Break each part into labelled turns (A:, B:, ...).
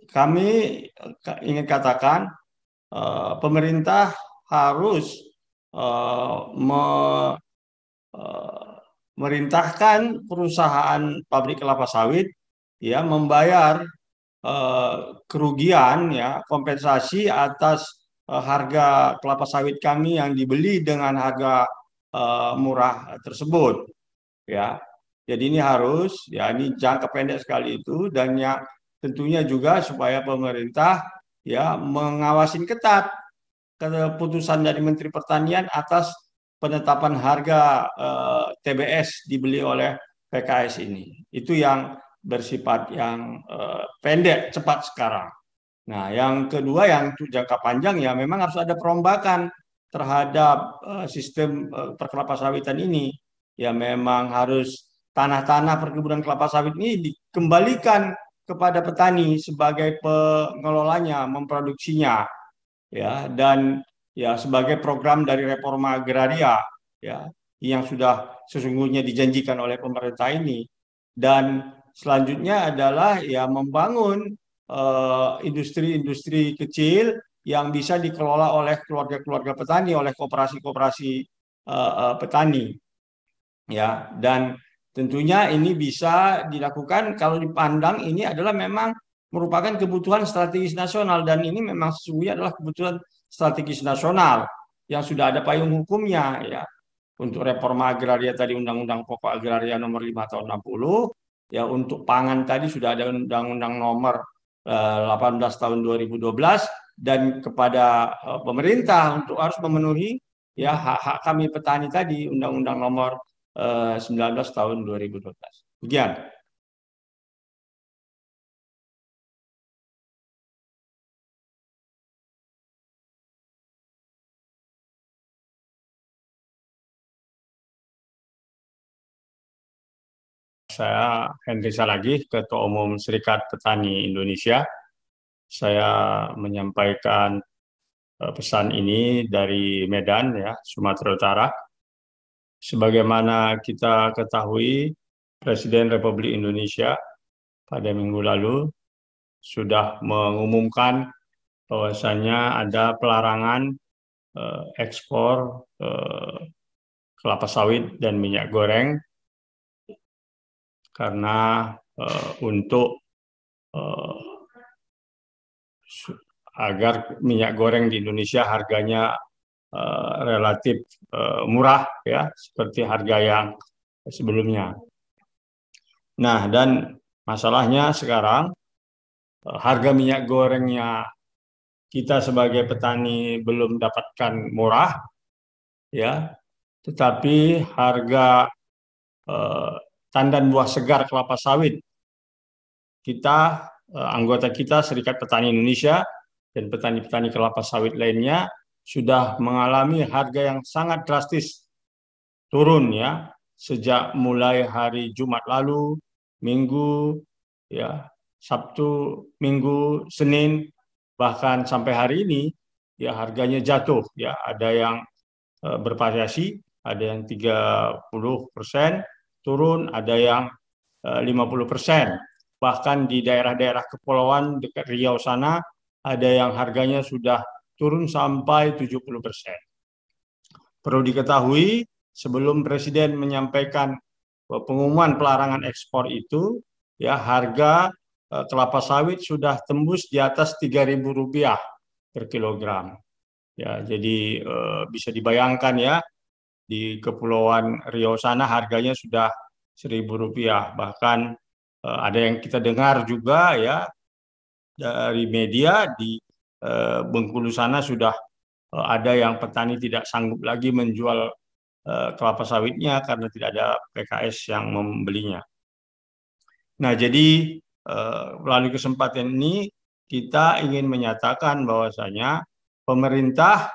A: kami ingin katakan pemerintah harus merintahkan perusahaan pabrik kelapa sawit ya membayar eh, kerugian ya kompensasi atas harga kelapa sawit kami yang dibeli dengan harga murah tersebut ya. Jadi ini harus ya ini jangka pendek sekali itu dan yang tentunya juga supaya pemerintah ya mengawasin ketat keputusan dari Menteri Pertanian atas penetapan harga TBS dibeli oleh PKS ini. Itu yang bersifat yang pendek, cepat sekarang. Nah, yang kedua yang untuk jangka panjang ya memang harus ada perombakan terhadap sistem perkelapa sawitan ini. Ya memang harus tanah-tanah perkebunan kelapa sawit ini dikembalikan kepada petani sebagai pengelolanya, memproduksinya ya dan ya sebagai program dari reforma agraria ya yang sudah sesungguhnya dijanjikan oleh pemerintah ini dan selanjutnya adalah ya membangun industri-industri kecil yang bisa dikelola oleh keluarga-keluarga petani oleh koperasi-koperasi petani ya dan tentunya ini bisa dilakukan kalau dipandang ini adalah memang merupakan kebutuhan strategis nasional dan ini memang sesungguhnya adalah kebutuhan strategis nasional yang sudah ada payung hukumnya ya untuk reforma agraria tadi Undang-Undang Pokok Agraria nomor 5 tahun 60 ya untuk pangan tadi sudah ada Undang-Undang nomor 18 tahun 2012 dan kepada pemerintah untuk harus memenuhi ya hak-hak kami petani tadi Undang-Undang nomor 19 tahun 2012. Demikian. Saya Henry Salagih, Ketua Umum Serikat Petani Indonesia. Saya menyampaikan pesan ini dari Medan, ya, Sumatera Utara. Sebagaimana kita ketahui, Presiden Republik Indonesia pada minggu lalu sudah mengumumkan bahwasanya ada pelarangan ekspor kelapa sawit dan minyak goreng karena untuk agar minyak goreng di Indonesia harganya relatif murah ya seperti harga yang sebelumnya. Nah, dan masalahnya sekarang harga minyak gorengnya kita sebagai petani belum dapatkan murah ya, tetapi harga tandan buah segar kelapa sawit kita anggota kita Serikat Petani Indonesia dan petani-petani kelapa sawit lainnya sudah mengalami harga yang sangat drastis turun ya sejak mulai hari Jumat lalu, Minggu, ya Sabtu, Minggu, Senin, bahkan sampai hari ini ya harganya jatuh ya ada yang bervariasi, ada yang 30% turun, ada yang 50%. Bahkan di daerah-daerah kepulauan dekat Riau sana ada yang harganya sudah turun sampai 70%. Perlu diketahui, sebelum Presiden menyampaikan pengumuman pelarangan ekspor itu, ya harga kelapa sawit sudah tembus di atas Rp3.000 per kilogram. Ya, jadi bisa dibayangkan ya di Kepulauan Riau sana harganya sudah Rp1.000. Bahkan ada yang kita dengar juga ya dari media di Bengkulu sana sudah ada yang petani tidak sanggup lagi menjual kelapa sawitnya karena tidak ada PKS yang membelinya. Nah, jadi melalui kesempatan ini kita ingin menyatakan bahwasanya pemerintah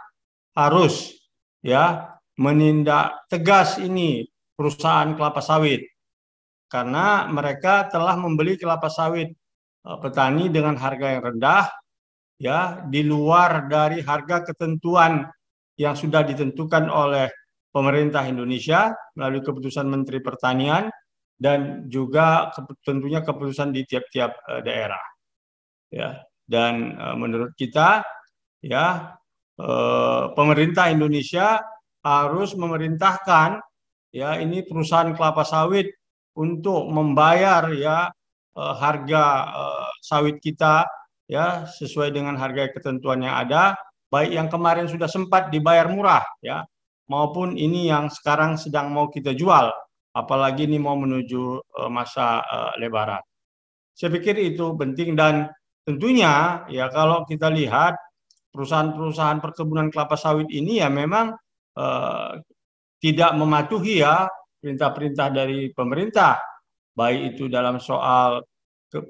A: harus ya menindak tegas ini perusahaan kelapa sawit karena mereka telah membeli kelapa sawit petani dengan harga yang rendah ya di luar dari harga ketentuan yang sudah ditentukan oleh pemerintah Indonesia melalui keputusan Menteri Pertanian dan juga tentunya keputusan di tiap-tiap daerah. ya. Dan menurut kita, ya, pemerintah Indonesia harus memerintahkan, ya, ini perusahaan kelapa sawit untuk membayar, ya, harga sawit kita, ya, sesuai dengan harga ketentuan yang ada, baik yang kemarin sudah sempat dibayar murah, ya, maupun ini yang sekarang sedang mau kita jual, apalagi ini mau menuju masa Lebaran. Saya pikir itu penting, dan tentunya, ya, kalau kita lihat perusahaan-perusahaan perkebunan kelapa sawit ini, ya, memang eh, tidak mematuhi, ya, perintah-perintah dari pemerintah, baik itu dalam soal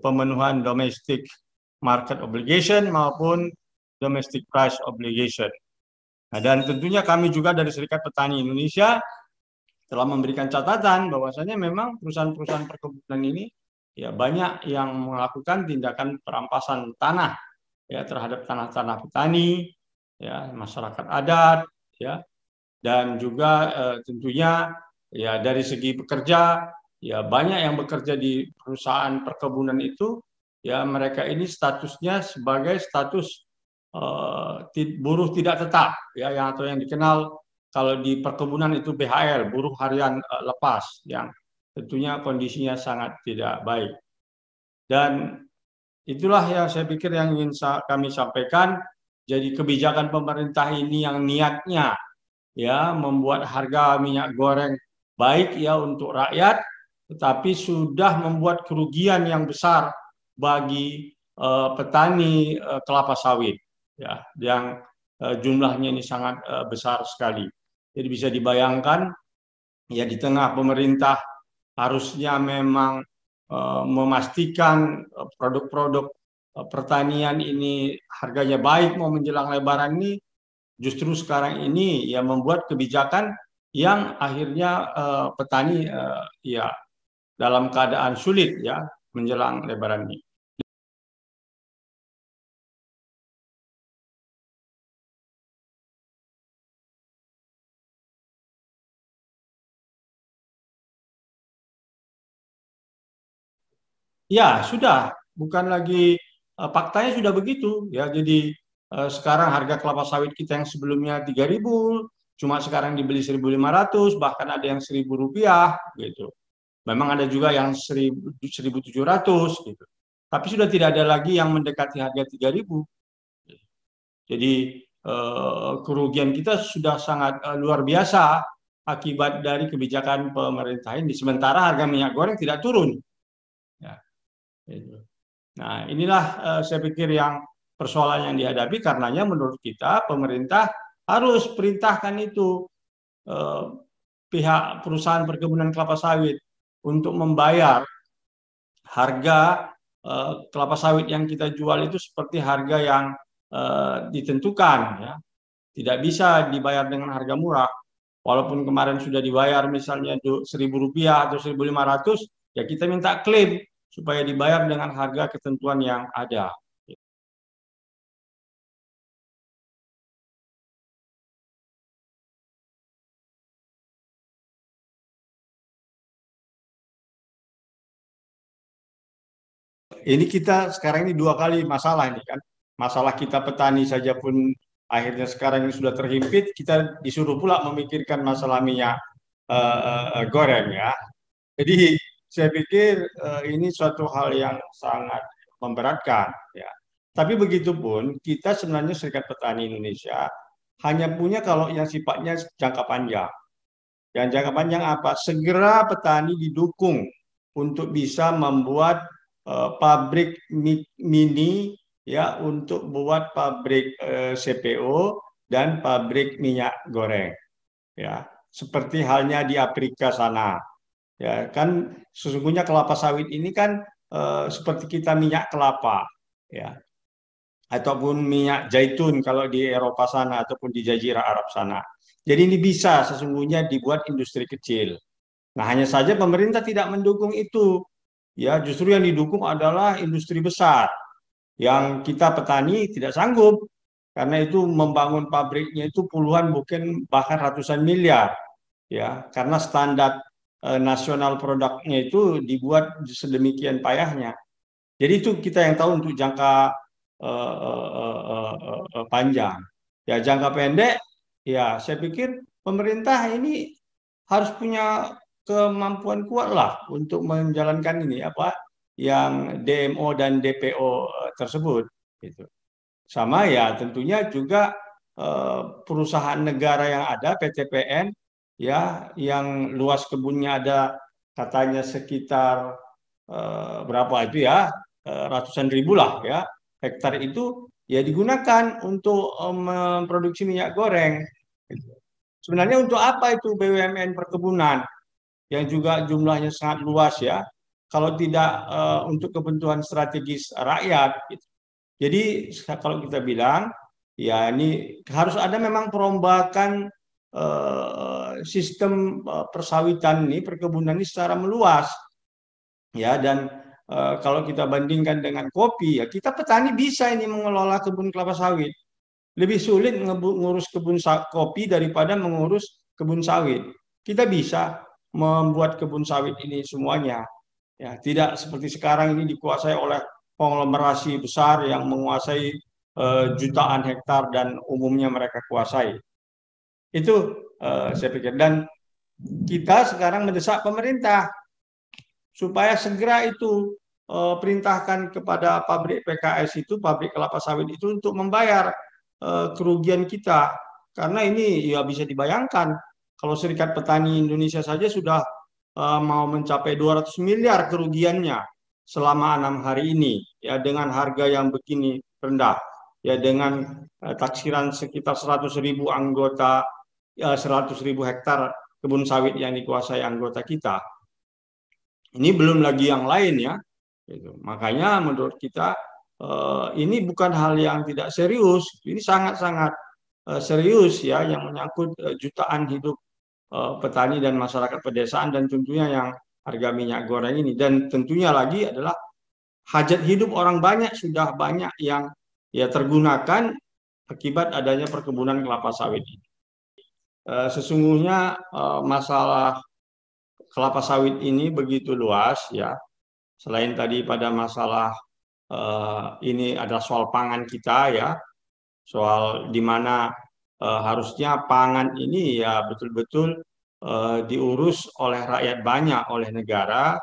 A: pemenuhan domestic market obligation maupun domestic price obligation. Nah, dan tentunya kami juga dari Serikat Petani Indonesia telah memberikan catatan bahwasanya memang perusahaan-perusahaan perkebunan ini, ya, banyak yang melakukan tindakan perampasan tanah, ya, terhadap tanah-tanah petani, ya, masyarakat adat, ya, dan juga tentunya, ya, dari segi pekerja, ya, banyak yang bekerja di perusahaan perkebunan itu, ya, mereka ini statusnya sebagai status buruh tidak tetap, ya, yang atau yang dikenal kalau di perkebunan itu BHL, buruh harian lepas, yang tentunya kondisinya sangat tidak baik. Dan itulah yang saya pikir yang ingin kami sampaikan. Jadi kebijakan pemerintah ini yang niatnya, ya, membuat harga minyak goreng baik, ya, untuk rakyat, tetapi sudah membuat kerugian yang besar bagi petani kelapa sawit, ya, yang jumlahnya ini sangat besar sekali. Jadi bisa dibayangkan, ya, di tengah pemerintah harusnya memang memastikan produk-produk pertanian ini harganya baik mau menjelang Lebaran ini, justru sekarang ini, ya, membuat kebijakan yang akhirnya petani, ya, dalam keadaan sulit, ya, menjelang Lebaran ini. Ya, sudah, bukan lagi faktanya sudah begitu, ya. Jadi sekarang harga kelapa sawit kita yang sebelumnya 3.000, cuma sekarang dibeli 1.500, bahkan ada yang Rp1.000 gitu. Memang ada juga yang 1.700 gitu. Tapi sudah tidak ada lagi yang mendekati harga 3.000. Jadi kerugian kita sudah sangat luar biasa akibat dari kebijakan pemerintah ini. Sementara harga minyak goreng tidak turun. Ya, gitu. Nah, inilah saya pikir yang persoalan yang dihadapi, karenanya menurut kita pemerintah harus perintahkan itu eh, pihak perusahaan perkebunan kelapa sawit untuk membayar harga kelapa sawit yang kita jual itu seperti harga yang ditentukan, ya. Tidak bisa dibayar dengan harga murah. Walaupun kemarin sudah dibayar misalnya Rp1.000 atau 1.500, ya, kita minta klaim supaya dibayar dengan harga ketentuan yang ada. Ini kita sekarang ini dua kali masalah ini kan. Masalah kita petani saja pun akhirnya sekarang ini sudah terhimpit, kita disuruh pula memikirkan masalah minyak goreng, ya. Jadi saya pikir ini suatu hal yang sangat memberatkan, ya. Tapi begitupun kita sebenarnya Serikat Petani Indonesia hanya punya kalau yang sifatnya jangka panjang. Yang jangka panjang apa? Segera petani didukung untuk bisa membuat pabrik mini, ya, untuk buat pabrik CPO dan pabrik minyak goreng, ya. Seperti halnya di Afrika sana. Ya, kan sesungguhnya kelapa sawit ini kan seperti kita minyak kelapa, ya, ataupun minyak zaitun kalau di Eropa sana ataupun di Jazirah Arab sana. Jadi ini bisa sesungguhnya dibuat industri kecil. Nah, hanya saja pemerintah tidak mendukung itu. Ya, justru yang didukung adalah industri besar yang kita petani tidak sanggup, karena itu membangun pabriknya itu puluhan mungkin bahkan ratusan miliar, ya, karena standar nasional produknya itu dibuat sedemikian payahnya. Jadi itu kita yang tahu untuk jangka panjang. Ya jangka pendek, ya saya pikir pemerintah ini harus punya kemampuan kuat lah untuk menjalankan ini apa yang DMO dan DPO tersebut. Gitu. Sama ya tentunya juga perusahaan negara yang ada PTPN ya yang luas kebunnya ada katanya sekitar berapa itu ya ratusan ribu lah ya hektar itu ya digunakan untuk memproduksi minyak goreng. Sebenarnya untuk apa itu BUMN perkebunan yang juga jumlahnya sangat luas ya kalau tidak untuk kebutuhan strategis rakyat. Gitu. Jadi kalau kita bilang ya ini harus ada memang perombakan sistem persawitan ini perkebunan ini secara meluas ya dan kalau kita bandingkan dengan kopi ya kita petani bisa ini mengelola kebun kelapa sawit lebih sulit mengurus kebun kopi daripada mengurus kebun sawit kita bisa membuat kebun sawit ini semuanya ya tidak seperti sekarang ini dikuasai oleh konglomerasi besar yang menguasai jutaan hektar dan umumnya mereka kuasai itu saya pikir dan kita sekarang mendesak pemerintah supaya segera itu perintahkan kepada pabrik PKS itu, pabrik kelapa sawit itu untuk membayar kerugian kita. Karena ini ya bisa dibayangkan kalau Serikat Petani Indonesia saja sudah mau mencapai 200 miliar kerugiannya selama 6 hari ini ya dengan harga yang begini rendah ya dengan taksiran sekitar 100.000 anggota 100.000 hektar kebun sawit yang dikuasai anggota kita. Ini belum lagi yang lain ya. Gitu. Makanya menurut kita ini bukan hal yang tidak serius, ini sangat-sangat serius ya yang menyangkut jutaan hidup petani dan masyarakat pedesaan dan tentunya yang harga minyak goreng ini dan tentunya lagi adalah hajat hidup orang banyak sudah banyak yang ya tergunakan akibat adanya perkebunan kelapa sawit ini. Sesungguhnya masalah kelapa sawit ini begitu luas ya. Selain tadi pada masalah ini adalah soal pangan kita ya, soal di mana harusnya pangan ini ya betul-betul diurus oleh rakyat banyak, oleh negara,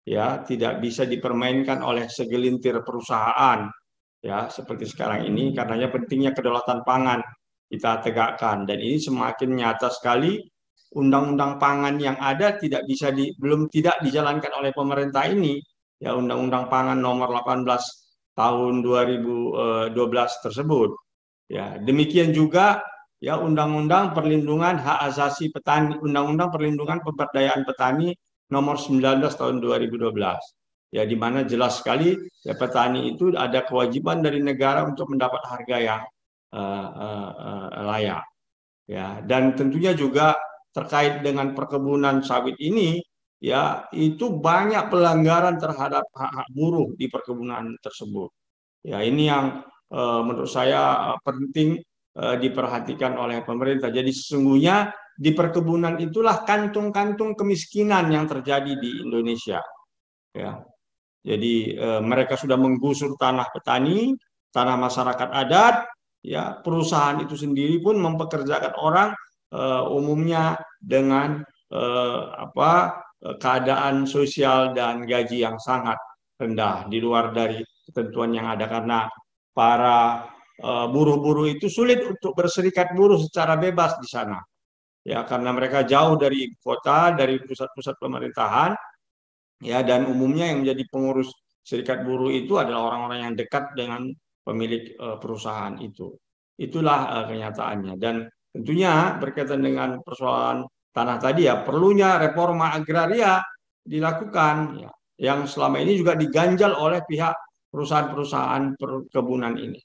A: ya tidak bisa dipermainkan oleh segelintir perusahaan ya seperti sekarang ini karenanya pentingnya kedaulatan pangan kita tegakkan dan ini semakin nyata sekali undang-undang pangan yang ada belum tidak dijalankan oleh pemerintah ini ya undang-undang pangan nomor 18 tahun 2012 tersebut ya demikian juga ya undang-undang perlindungan hak asasi petani undang-undang perlindungan pemberdayaan petani nomor 19 tahun 2012 ya di mana jelas sekali ya petani itu ada kewajiban dari negara untuk mendapat harga yang layak ya dan tentunya juga terkait dengan perkebunan sawit ini ya itu banyak pelanggaran terhadap hak-hak buruh di perkebunan tersebut ya ini yang menurut saya penting diperhatikan oleh pemerintah jadi sesungguhnya di perkebunan itulah kantung-kantung kemiskinan yang terjadi di Indonesia ya jadi mereka sudah menggusur tanah petani tanah masyarakat adat ya perusahaan itu sendiri pun mempekerjakan orang umumnya dengan keadaan sosial dan gaji yang sangat rendah di luar dari ketentuan yang ada karena para buruh-buruh itu sulit untuk berserikat buruh secara bebas di sana ya karena mereka jauh dari kota dari pusat-pusat pemerintahan ya dan umumnya yang menjadi pengurus serikat buruh itu adalah orang-orang yang dekat dengan pemilik perusahaan itu itulah kenyataannya dan tentunya berkaitan dengan persoalan tanah tadi ya perlunya reforma agraria dilakukan ya, yang selama ini juga diganjal oleh pihak perusahaan-perusahaan perkebunan ini.